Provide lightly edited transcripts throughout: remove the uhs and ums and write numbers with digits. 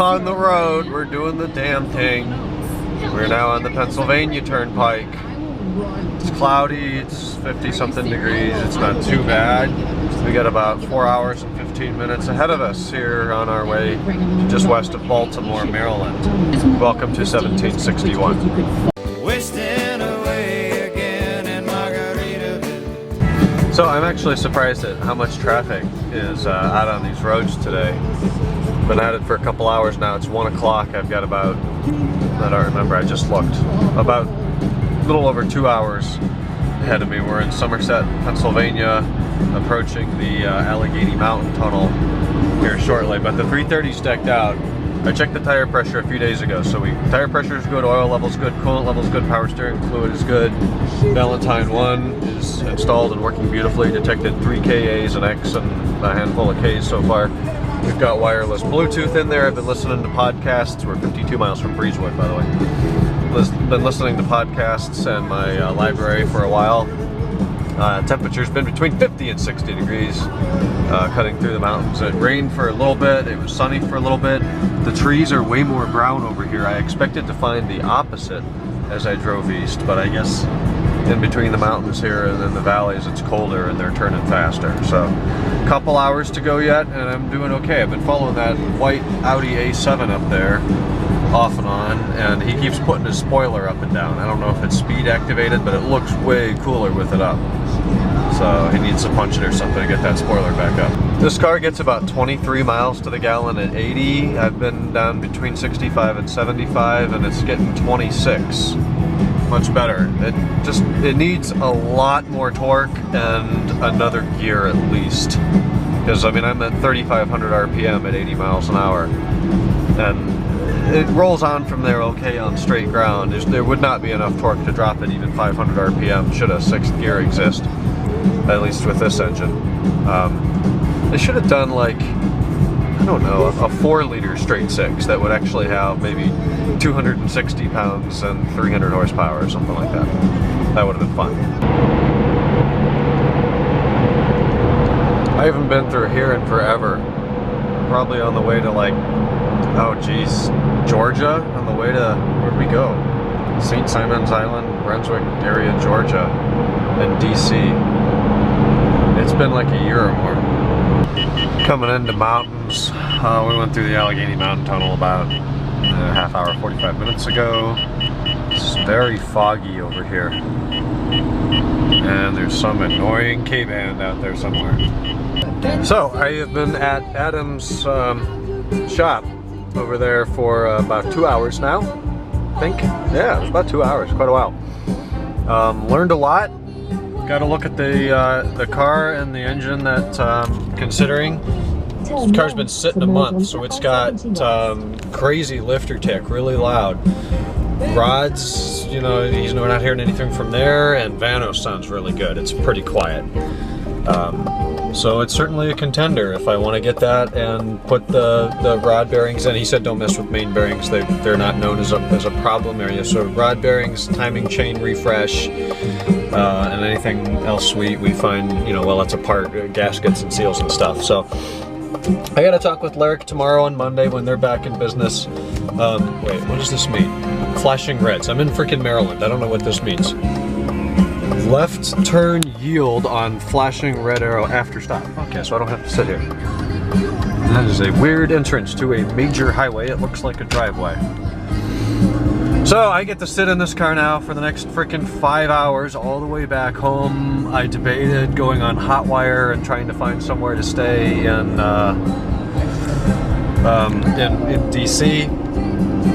on the road. We're doing the damn thing. We're now on the Pennsylvania Turnpike. It's cloudy, it's 50-something degrees, it's not too bad. We got about 4 hours and 15 minutes ahead of us here on our way to just west of Baltimore, Maryland. Welcome to 1761. So I'm actually surprised at how much traffic is out on these roads today. Been at it for a couple hours now. It's 1 o'clock. I've got about, I don't remember, I just looked, about a little over 2 hours ahead of me. We're in Somerset, Pennsylvania, approaching the Allegheny Mountain Tunnel here shortly. But the 330's decked out. I checked the tire pressure a few days ago, so tire pressure is good, oil level's good, coolant level's good, power steering fluid is good. Valentine 1 is installed and working beautifully. Detected 3 KAs, an X, and a handful of Ks so far. We've got wireless Bluetooth in there. I've been listening to podcasts. We're 52 miles from Breezewood, by the way. Been listening to podcasts and my library for a while. Temperature's been between 50 and 60 degrees, cutting through the mountains. It rained for a little bit, it was sunny for a little bit. The trees are way more brown over here. I expected to find the opposite as I drove east, but I guess in between the mountains here and in the valleys it's colder and they're turning faster. So a couple hours to go yet and I'm doing okay. I've been following that white Audi A7 up there off and on, and he keeps putting his spoiler up and down. I don't know if it's speed activated, but it looks way cooler with it up. So he needs to punch it or something to get that spoiler back up. This car gets about 23 miles to the gallon at 80. I've been down between 65 and 75 and it's getting 26. Much better. It needs a lot more torque and another gear at least. Because I mean I'm at 3,500 RPM at 80 miles an hour. And it rolls on from there okay on straight ground. There would not be enough torque to drop it even 500 RPM should a 6th gear exist, at least with this engine. They should have done like, I don't know, a 4-liter straight 6 that would actually have maybe 260 pounds and 300 horsepower or something like that. That would have been fun. I haven't been through here in forever. Probably on the way to like, oh geez, Georgia, on the way to, where'd we go? St. Simon's Island, Brunswick area, Georgia, and DC. It's been like a year or more. Coming into mountains, we went through the Allegheny Mountain Tunnel about a half hour, 45 minutes ago. It's very foggy over here. And there's some annoying K-band out there somewhere. So, I have been at Adam's shop over there for about 2 hours now, I think. Yeah, it was about 2 hours, quite a while. Learned a lot. Got to look at the car and the engine that considering. This car's been sitting a month, so it's got crazy lifter tick, really loud. Rods, you know, we're not hearing anything from there, and Vanos sounds really good. It's pretty quiet. So it's certainly a contender if I want to get that and put the rod bearings in. He said don't mess with main bearings. They're not known as a problem area. So rod bearings, timing chain refresh, and anything else we find, you know, well, it's a part, gaskets and seals and stuff. So I got to talk with Larrick tomorrow and Monday when they're back in business. Wait, what does this mean? Flashing reds. I'm in freaking Maryland. I don't know what this means. Left turn yield on flashing red arrow after stop. Okay, so I don't have to sit here. That is a weird entrance to a major highway. It looks like a driveway. So I get to sit in this car now for the next freaking 5 hours all the way back home. I debated going on Hotwire and trying to find somewhere to stay in DC.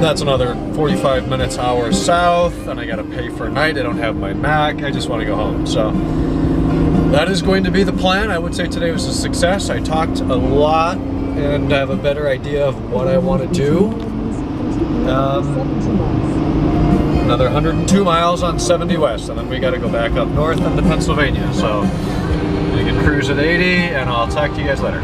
That's another 45 minutes, hour south, and I gotta pay for a night. I don't have my Mac. I just want to go home. So that is going to be the plan. I would say today was a success. I talked a lot and have a better idea of what I want to do. Another 102 miles on 70 West, and then we got to go back up north into Pennsylvania. So we can cruise at 80, and I'll talk to you guys later.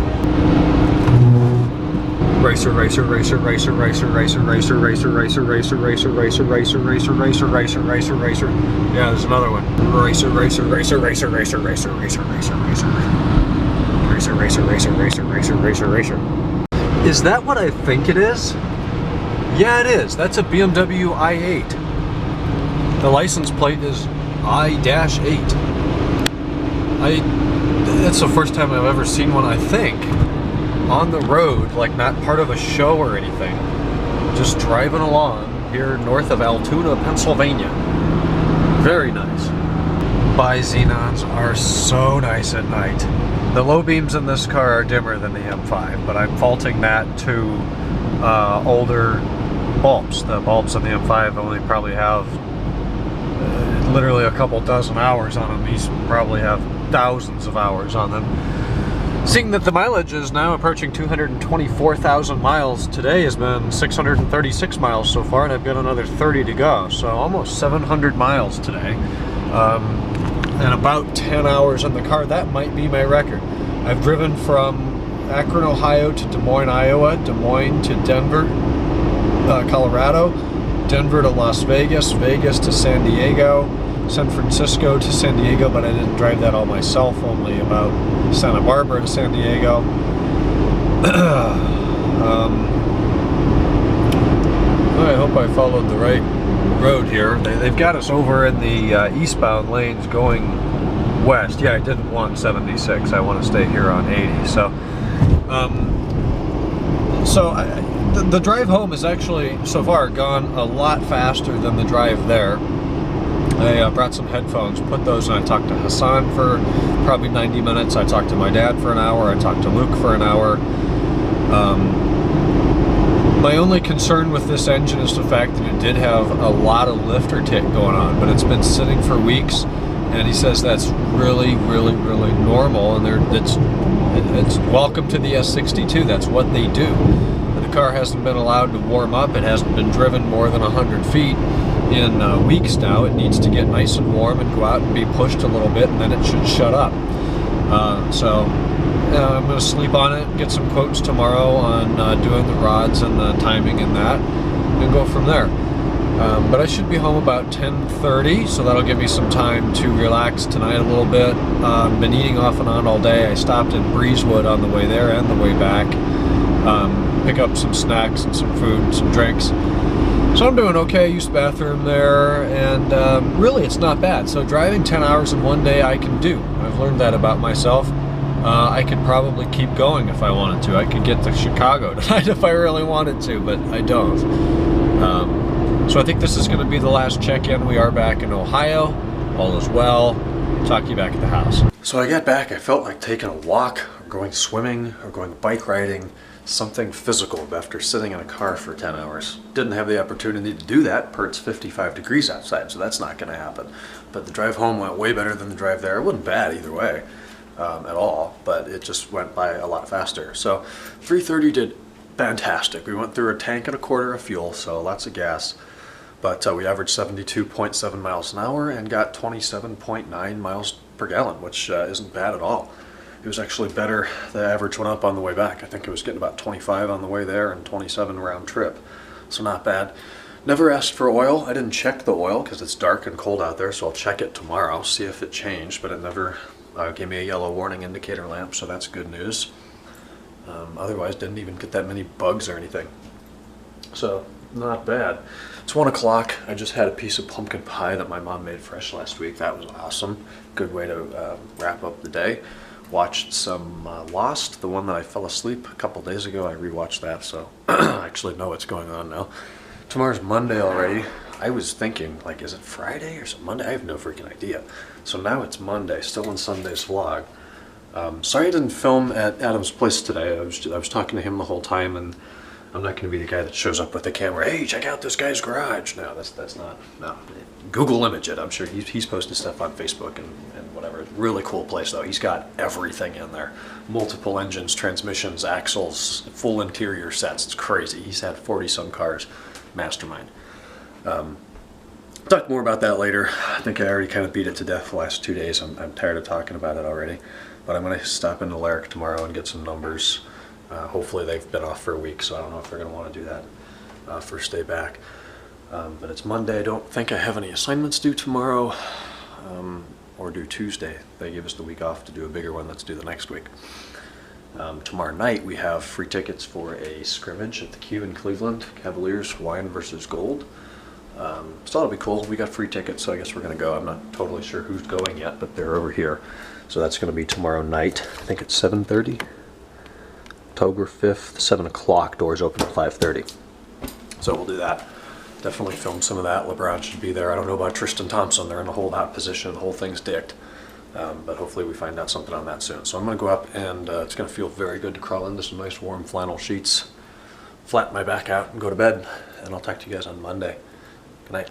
Racer, racer, racer, racer, racer, racer, racer, racer, racer, racer, racer, racer, racer, racer, racer, racer, racer, racer. Yeah, there's another one. Racer, racer, racer, racer, racer, racer, racer, racer, racer, racer, racer, racer, racer, racer, racer, racer. Is that what I think it is? Yeah, it is. That's a BMW i8. The license plate is I-8. That's the first time I've ever seen one, I think, on the road, like not part of a show or anything. Just driving along here north of Altoona, Pennsylvania. Very nice. Bi-xenons are so nice at night. The low beams in this car are dimmer than the M5, but I'm faulting that to older bulbs. The bulbs on the M5 only probably have literally a couple dozen hours on them. These probably have thousands of hours on them. Seeing that the mileage is now approaching 224,000 miles, today has been 636 miles so far, and I've got another 30 to go, so almost 700 miles today. And about 10 hours in the car. That might be my record. I've driven from Akron, Ohio to Des Moines, Iowa, Des Moines to Denver, Colorado, Denver to Las Vegas, Vegas to San Diego, San Francisco to San Diego, but I didn't drive that all myself, only about Santa Barbara to San Diego. I hope I followed the right road here. They've got us over in the eastbound lanes going west. Yeah, I didn't want 76. I want to stay here on 80. So, the drive home has actually, so far, gone a lot faster than the drive there. I brought some headphones, put those, and I talked to Hassan for probably 90 minutes. I talked to my dad for an hour. I talked to Luke for an hour. My only concern with this engine is the fact that it did have a lot of lifter tick going on, but it's been sitting for weeks, and he says that's really, really, really normal, and it's welcome to the S62. That's what they do. The car hasn't been allowed to warm up. It hasn't been driven more than 100 feet in weeks now. It needs to get nice and warm and go out and be pushed a little bit, and then it should shut up. I'm going to sleep on it, get some quotes tomorrow on doing the rods and the timing and that, and go from there. But I should be home about 10:30, so that'll give me some time to relax tonight a little bit. Been eating off and on all day. I stopped in Breezewood on the way there and the way back. Pick up some snacks and some food and some drinks. So I'm doing okay. I used the bathroom there, and really it's not bad. So driving 10 hours in one day I can do. I've learned that about myself. I could probably keep going if I wanted to. I could get to Chicago tonight if I really wanted to, but I don't. So I think this is going to be the last check-in. We are back in Ohio. All is well. Talk to you back at the house. So I got back. I felt like taking a walk, or going swimming, or going bike riding, something physical after sitting in a car for 10 hours. Didn't have the opportunity to do that. It's 55 degrees outside, so that's not going to happen. But the drive home went way better than the drive there. It wasn't bad either way. At all, but it just went by a lot faster. So 3:30 did fantastic. We went through a tank and a quarter of fuel, so lots of gas, but we averaged 72.7 miles an hour and got 27.9 miles per gallon, which isn't bad at all. It was actually better. The average went up on the way back. I think it was getting about 25 on the way there and 27 round trip, so not bad. Never asked for oil. I didn't check the oil because it's dark and cold out there, so I'll check it tomorrow, see if it changed, but it never gave me a yellow warning indicator lamp, so that's good news. Otherwise, didn't even get that many bugs or anything. So, not bad. It's 1 o'clock. I just had a piece of pumpkin pie that my mom made fresh last week. That was awesome. Good way to wrap up the day. Watched some Lost, the one that I fell asleep a couple days ago. I rewatched that, so I actually know what's going on now. Tomorrow's Monday already. I was thinking, like, is it Friday or is it Monday? I have no freaking idea. So now it's Monday, still in Sunday's vlog. Sorry I didn't film at Adam's place today. I was talking to him the whole time, and I'm not going to be the guy that shows up with the camera. Hey, check out this guy's garage. No, that's not. No, Google image it. I'm sure he's posted stuff on Facebook and whatever. Really cool place though. He's got everything in there. Multiple engines, transmissions, axles, full interior sets. It's crazy. He's had 40-some cars. Mastermind. Talk more about that later. I think I already kind of beat it to death the last 2 days. I'm tired of talking about it already. But I'm going to stop into Lyric tomorrow and get some numbers. Hopefully they've been off for a week, so I don't know if they're going to want to do that first day back. But it's Monday. I don't think I have any assignments due tomorrow or due Tuesday. They give us the week off to do a bigger one. Let's do the next week. Tomorrow night we have free tickets for a scrimmage at the Q in Cleveland, Cavaliers wine versus gold. So that'll be cool. We got free tickets, so I guess we're going to go. I'm not totally sure who's going yet, but they're over here. So that's going to be tomorrow night. I think it's 7:30. October 5th, 7 o'clock. Doors open at 5:30. So we'll do that. Definitely film some of that. LeBron should be there. I don't know about Tristan Thompson. They're in a holdout position. The whole thing's dicked. But hopefully we find out something on that soon. So I'm going to go up, and it's going to feel very good to crawl into some nice warm flannel sheets, flatten my back out, and go to bed. And I'll talk to you guys on Monday. Good night.